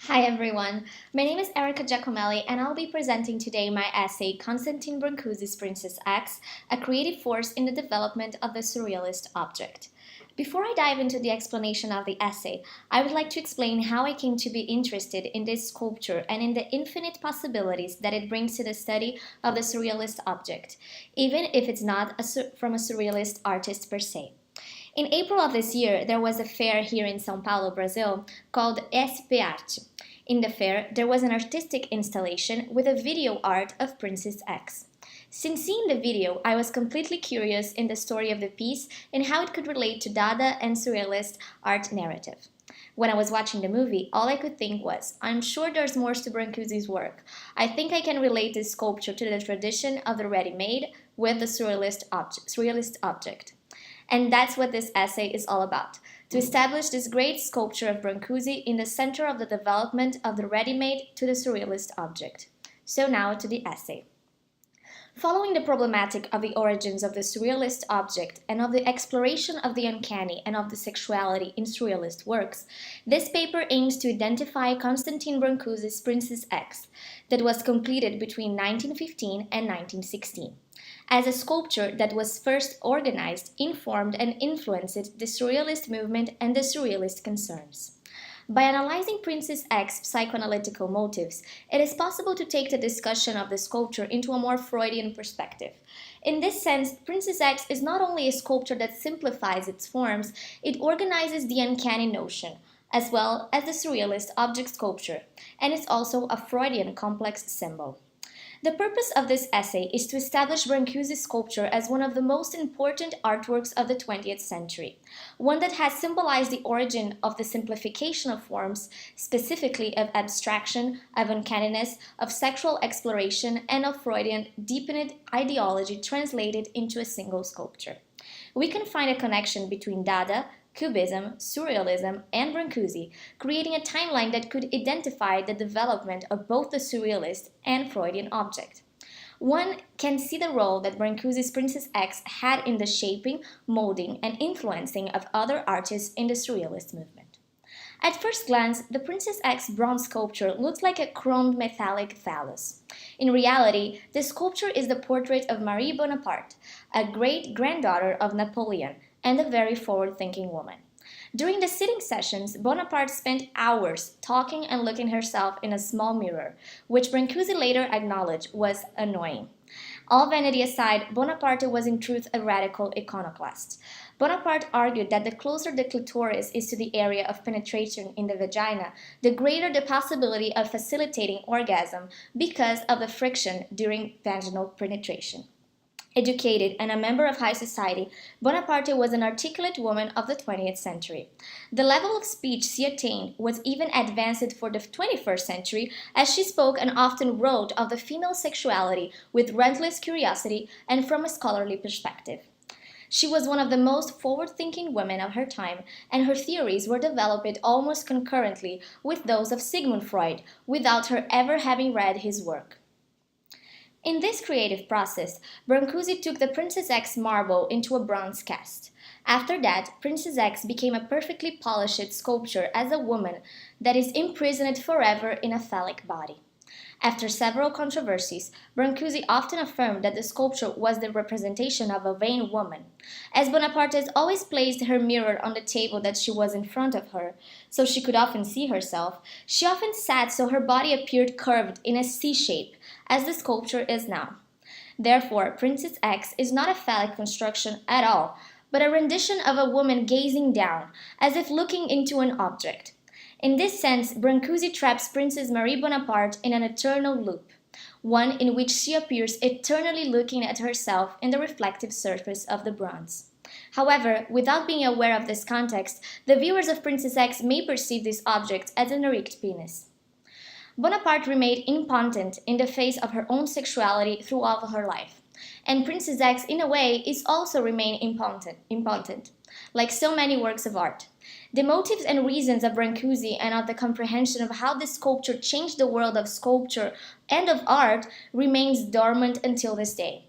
Hi everyone, my name is Erica Giacomelli and I'll be presenting today my essay Constantin Brancusi's Princess X, a creative force in the development of the surrealist object. Before I dive into the explanation of the essay, I would like to explain how I came to be interested in this sculpture and in the infinite possibilities that it brings to the study of the surrealist object, even if it's not from a surrealist artist per se. In April of this year, there was a fair here in São Paulo, Brazil, called SP Arte. In the fair, there was an artistic installation with a video art of Princess X. Since seeing the video, I was completely curious in the story of the piece and how it could relate to Dada and Surrealist art narrative. When I was watching the movie, all I could think was, I'm sure there's more to Brancusi's work. I think I can relate this sculpture to the tradition of the ready-made with the surrealist object. And that's what this essay is all about, to establish this great sculpture of Brancusi in the center of the development of the ready-made to the surrealist object. So now to the essay. Following the problematic of the origins of the surrealist object and of the exploration of the uncanny and of the sexuality in surrealist works, this paper aims to identify Constantin Brancusi's Princess X that was completed between 1915 and 1916 as a sculpture that was first organized, informed, and influenced the Surrealist movement and the Surrealist concerns. By analyzing Princess X's psychoanalytical motives, it is possible to take the discussion of the sculpture into a more Freudian perspective. In this sense, Princess X is not only a sculpture that simplifies its forms, it organizes the uncanny notion, as well as the Surrealist object sculpture, and is also a Freudian complex symbol. The purpose of this essay is to establish Brancusi's sculpture as one of the most important artworks of the 20th century, one that has symbolized the origin of the simplification of forms, specifically of abstraction, of uncanniness, of sexual exploration, and of Freudian deepened ideology translated into a single sculpture. We can find a connection between Dada, Cubism, Surrealism, and Brancusi, creating a timeline that could identify the development of both the Surrealist and Freudian object. One can see the role that Brancusi's Princess X had in the shaping, molding, and influencing of other artists in the Surrealist movement. At first glance, the Princess X bronze sculpture looks like a chromed metallic phallus. In reality, the sculpture is the portrait of Marie Bonaparte, a great-granddaughter of Napoleon, and a very forward-thinking woman. During the sitting sessions, Bonaparte spent hours talking and looking herself in a small mirror, which Brancusi later acknowledged was annoying. All vanity aside, Bonaparte was in truth a radical iconoclast. Bonaparte argued that the closer the clitoris is to the area of penetration in the vagina, the greater the possibility of facilitating orgasm because of the friction during vaginal penetration. Educated and a member of high society, Bonaparte was an articulate woman of the 20th century. The level of speech she attained was even advanced for the 21st century, as she spoke and often wrote of the female sexuality with relentless curiosity and from a scholarly perspective. She was one of the most forward-thinking women of her time, and her theories were developed almost concurrently with those of Sigmund Freud, without her ever having read his work. In this creative process, Brancusi took the Princess X marble into a bronze cast. After that, Princess X became a perfectly polished sculpture as a woman that is imprisoned forever in a phallic body. After several controversies, Brancusi often affirmed that the sculpture was the representation of a vain woman. As Bonaparte always placed her mirror on the table that she was in front of her, so she could often see herself, she often sat so her body appeared curved in a C shape, as the sculpture is now. Therefore, Princess X is not a phallic construction at all, but a rendition of a woman gazing down, as if looking into an object. In this sense, Brancusi traps Princess Marie Bonaparte in an eternal loop, one in which she appears eternally looking at herself in the reflective surface of the bronze. However, without being aware of this context, the viewers of Princess X may perceive this object as an erect penis. Bonaparte remained impotent in the face of her own sexuality throughout her life, and Princess X, in a way, is also remained impotent, like so many works of art. The motives and reasons of Brancusi and of the comprehension of how this sculpture changed the world of sculpture and of art remains dormant until this day.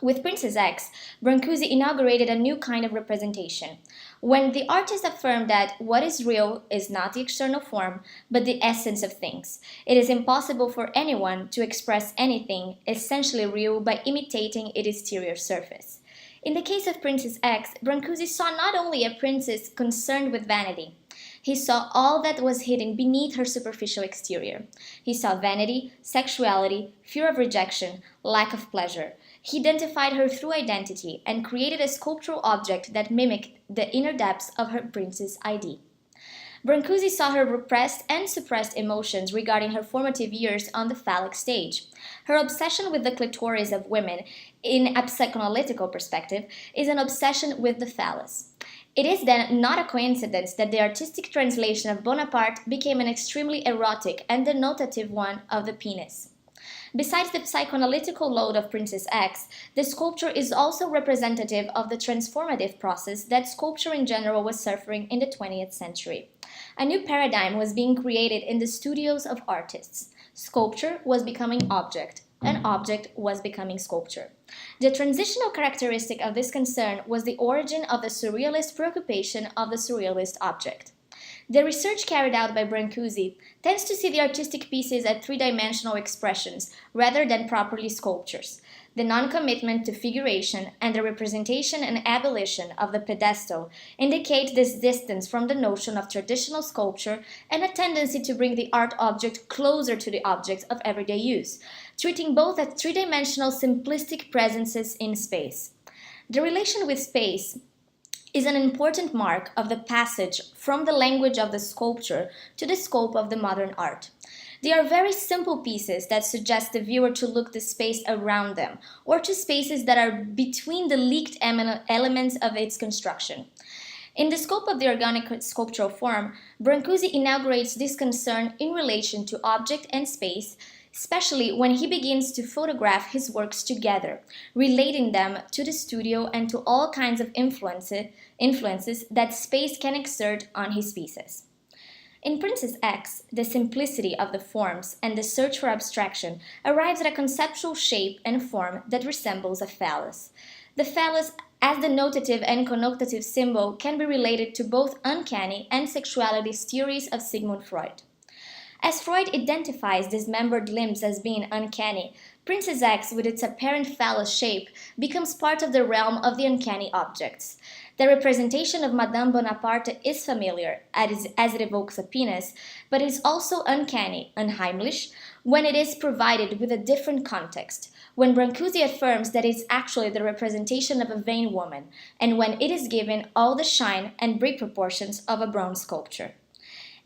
With Princess X, Brancusi inaugurated a new kind of representation. When the artist affirmed that what is real is not the external form, but the essence of things, it is impossible for anyone to express anything essentially real by imitating its exterior surface. In the case of Princess X, Brancusi saw not only a princess concerned with vanity, he saw all that was hidden beneath her superficial exterior. He saw vanity, sexuality, fear of rejection, lack of pleasure. He identified her through identity and created a sculptural object that mimicked the inner depths of her princess ID. Brancusi saw her repressed and suppressed emotions regarding her formative years on the phallic stage. Her obsession with the clitoris of women, in a psychoanalytical perspective, is an obsession with the phallus. It is then not a coincidence that the artistic translation of Bonaparte became an extremely erotic and denotative one of the penis. Besides the psychoanalytical load of Princess X, the sculpture is also representative of the transformative process that sculpture in general was suffering in the 20th century. A new paradigm was being created in the studios of artists. Sculpture was becoming object, and object was becoming sculpture. The transitional characteristic of this concern was the origin of the surrealist preoccupation of the surrealist object. The research carried out by Brancusi tends to see the artistic pieces as three-dimensional expressions rather than properly sculptures. The non-commitment to figuration and the representation and abolition of the pedestal indicate this distance from the notion of traditional sculpture and a tendency to bring the art object closer to the objects of everyday use, treating both as three-dimensional simplistic presences in space. The relation with space is an important mark of the passage from the language of the sculpture to the scope of the modern art. They are very simple pieces that suggest the viewer to look the space around them, or to spaces that are between the leaked elements of its construction. In the scope of the organic sculptural form, Brancusi inaugurates this concern in relation to object and space, especially when he begins to photograph his works together, relating them to the studio and to all kinds of influences that space can exert on his pieces. In Princess X, the simplicity of the forms and the search for abstraction arrives at a conceptual shape and form that resembles a phallus. The phallus, as the notative and connotative symbol, can be related to both uncanny and sexuality theories of Sigmund Freud. As Freud identifies dismembered limbs as being uncanny, Princess X, with its apparent phallus shape, becomes part of the realm of the uncanny objects. The representation of Madame Bonaparte is familiar, as it evokes a penis, but is also uncanny, unheimlich, when it is provided with a different context, when Brancusi affirms that it is actually the representation of a vain woman, and when it is given all the shine and brick proportions of a bronze sculpture.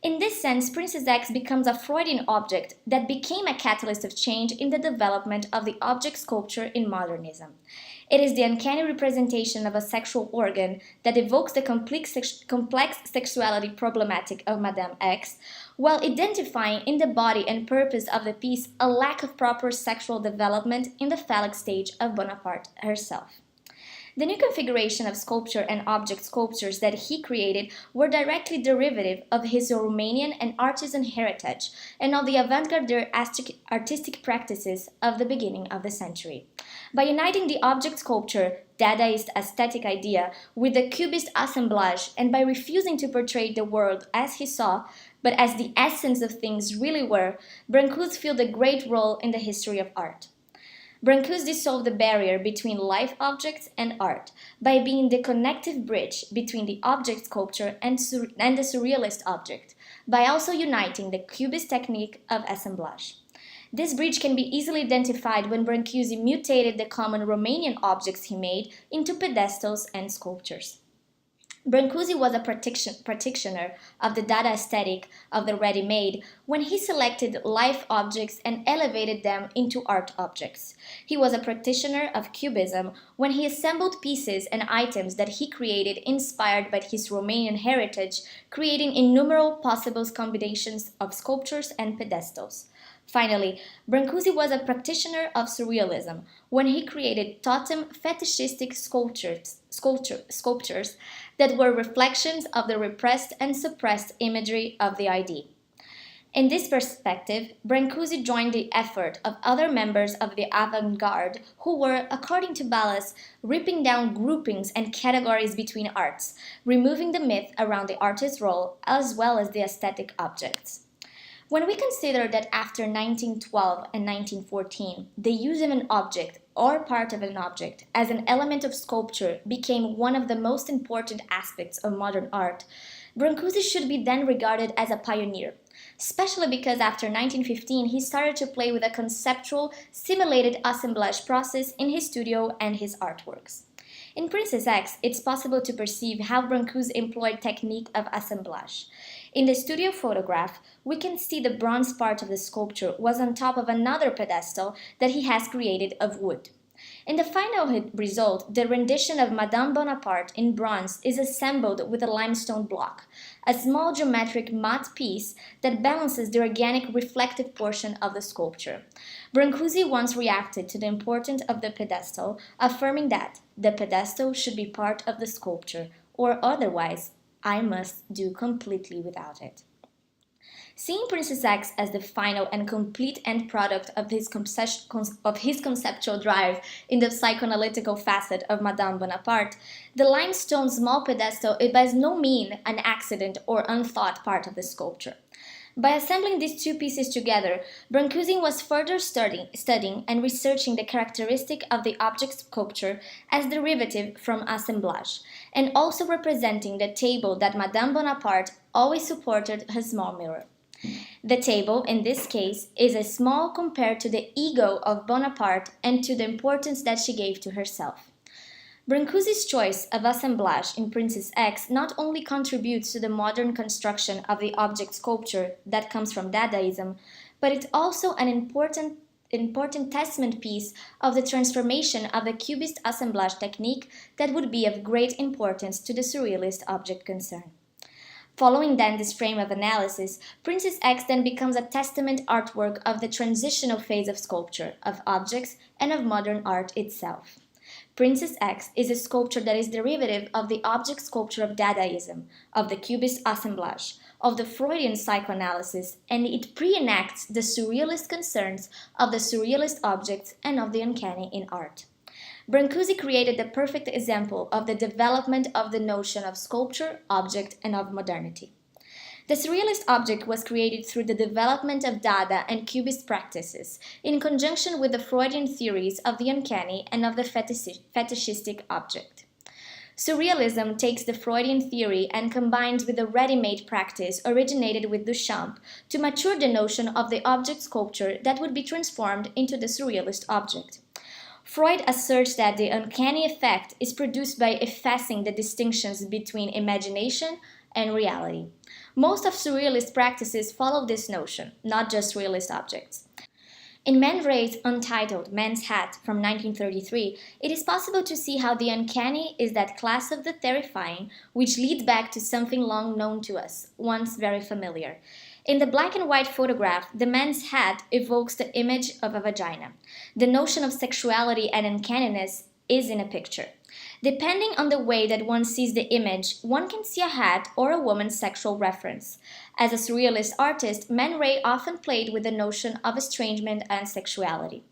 In this sense, Princess X becomes a Freudian object that became a catalyst of change in the development of the object sculpture in modernism. It is the uncanny representation of a sexual organ that evokes the complex sexuality problematic of Madame X, while identifying in the body and purpose of the piece a lack of proper sexual development in the phallic stage of Bonaparte herself. The new configuration of sculpture and object sculptures that he created were directly derivative of his Romanian and artisan heritage and of the avant-garde artistic practices of the beginning of the century. By uniting the object sculpture, Dadaist aesthetic idea, with the Cubist assemblage, and by refusing to portray the world as he saw, but as the essence of things really were, Brancusi filled a great role in the history of art. Brancusi dissolved the barrier between life objects and art by being the connective bridge between the object sculpture and the surrealist object, by also uniting the Cubist technique of assemblage. This bridge can be easily identified when Brancusi mutated the common Romanian objects he made into pedestals and sculptures. Brancusi was a practitioner of the Dada aesthetic of the ready-made when he selected life objects and elevated them into art objects. He was a practitioner of Cubism when he assembled pieces and items that he created inspired by his Romanian heritage, creating innumerable possible combinations of sculptures and pedestals. Finally, Brancusi was a practitioner of Surrealism when he created totem fetishistic sculptures that were reflections of the repressed and suppressed imagery of the ID. In this perspective, Brancusi joined the effort of other members of the avant-garde who were, according to Ballas, ripping down groupings and categories between arts, removing the myth around the artist's role as well as the aesthetic objects. When we consider that after 1912 and 1914, the use of an object or part of an object as an element of sculpture became one of the most important aspects of modern art, Brancusi should be then regarded as a pioneer, especially because after 1915 he started to play with a conceptual, simulated assemblage process in his studio and his artworks. In Princess X, it's possible to perceive how Brancusi employed technique of assemblage. In the studio photograph, we can see the bronze part of the sculpture was on top of another pedestal that he has created of wood. In the final result, the rendition of Madame Bonaparte in bronze is assembled with a limestone block, a small geometric matte piece that balances the organic reflective portion of the sculpture. Brancusi once reacted to the importance of the pedestal, affirming that the pedestal should be part of the sculpture, or otherwise, I must do completely without it. Seeing Princess X as the final and complete end product of his conceptual drive in the psychoanalytical facet of Madame Bonaparte, the limestone small pedestal is by no means an accident or unthought part of the sculpture. By assembling these two pieces together, Brancusi was further studying and researching the characteristic of the object sculpture as derivative from assemblage, and also representing the table that Madame Bonaparte always supported her small mirror. The table, in this case, is a small compared to the ego of Bonaparte and to the importance that she gave to herself. Brancusi's choice of assemblage in Princess X not only contributes to the modern construction of the object sculpture that comes from Dadaism, but it's also an important testament piece of the transformation of the Cubist assemblage technique that would be of great importance to the Surrealist object concern. Following then this frame of analysis, Princess X then becomes a testament artwork of the transitional phase of sculpture, of objects, and of modern art itself. Princess X is a sculpture that is derivative of the object sculpture of Dadaism, of the Cubist assemblage, of the Freudian psychoanalysis, and it pre-enacts the Surrealist concerns of the Surrealist objects and of the uncanny in art. Brancusi created the perfect example of the development of the notion of sculpture, object, and of modernity. The Surrealist object was created through the development of Dada and Cubist practices, in conjunction with the Freudian theories of the uncanny and of the fetishistic object. Surrealism takes the Freudian theory and combines with the ready-made practice originated with Duchamp to mature the notion of the object sculpture that would be transformed into the Surrealist object. Freud asserts that the uncanny effect is produced by effacing the distinctions between imagination and reality. Most of Surrealist practices follow this notion, not just realist objects. In Man Ray's untitled Man's Hat from 1933, it is possible to see how the uncanny is that class of the terrifying which leads back to something long known to us, once very familiar. In the black and white photograph, the man's hat evokes the image of a vagina. The notion of sexuality and uncanniness is in a picture. Depending on the way that one sees the image, one can see a hat or a woman's sexual reference. As a surrealist artist, Man Ray often played with the notion of estrangement and sexuality.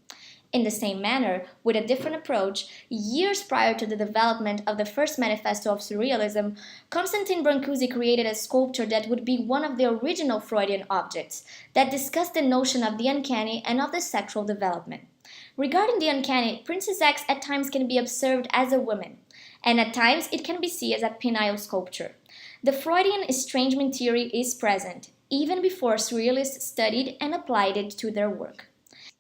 In the same manner, with a different approach, years prior to the development of the first manifesto of Surrealism, Constantin Brancusi created a sculpture that would be one of the original Freudian objects that discussed the notion of the uncanny and of the sexual development. Regarding the uncanny, Princess X at times can be observed as a woman, and at times it can be seen as a penile sculpture. The Freudian estrangement theory is present, even before Surrealists studied and applied it to their work.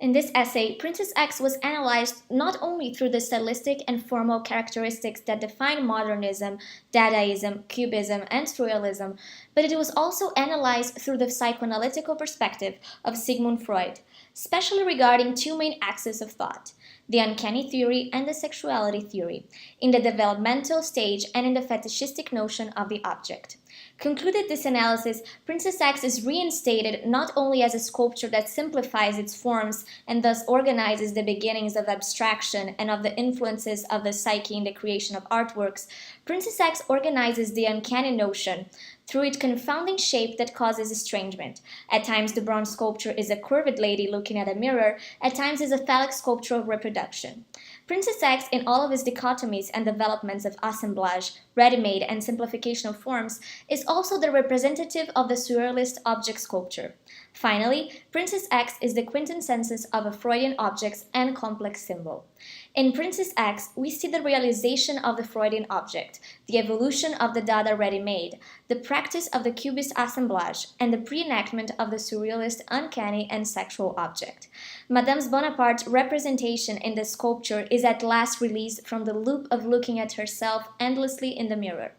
In this essay, Princess X was analyzed not only through the stylistic and formal characteristics that define modernism, Dadaism, Cubism, and Surrealism, but it was also analyzed through the psychoanalytical perspective of Sigmund Freud, especially regarding two main axes of thought, the uncanny theory and the sexuality theory, in the developmental stage and in the fetishistic notion of the object. Concluded this analysis, Princess X is reinstated not only as a sculpture that simplifies its forms and thus organizes the beginnings of abstraction and of the influences of the psyche in the creation of artworks, Princess X organizes the uncanny notion through its confounding shape that causes estrangement. At times, the bronze sculpture is a curved lady looking at a mirror, at times is a phallic sculpture of reproduction. Princess X, in all of its dichotomies and developments of assemblage, ready-made, and simplification of forms, is also the representative of the surrealist object sculpture. Finally, Princess X is the quintessence of a Freudian objects and complex symbol. In Princess X, we see the realization of the Freudian object, the evolution of the Dada ready-made, the practice of the Cubist assemblage, and the pre-enactment of the surrealist uncanny and sexual object. Madame Bonaparte's representation in the sculpture is at last released from the loop of looking at herself endlessly in the mirror,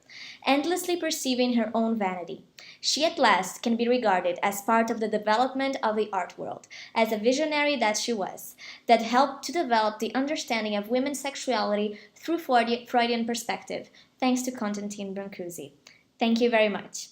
endlessly perceiving her own vanity. She at last can be regarded as part of the development of the art world, as a visionary that she was, that helped to develop the understanding of women's sexuality through Freudian perspective, thanks to Constantin Brancusi. Thank you very much.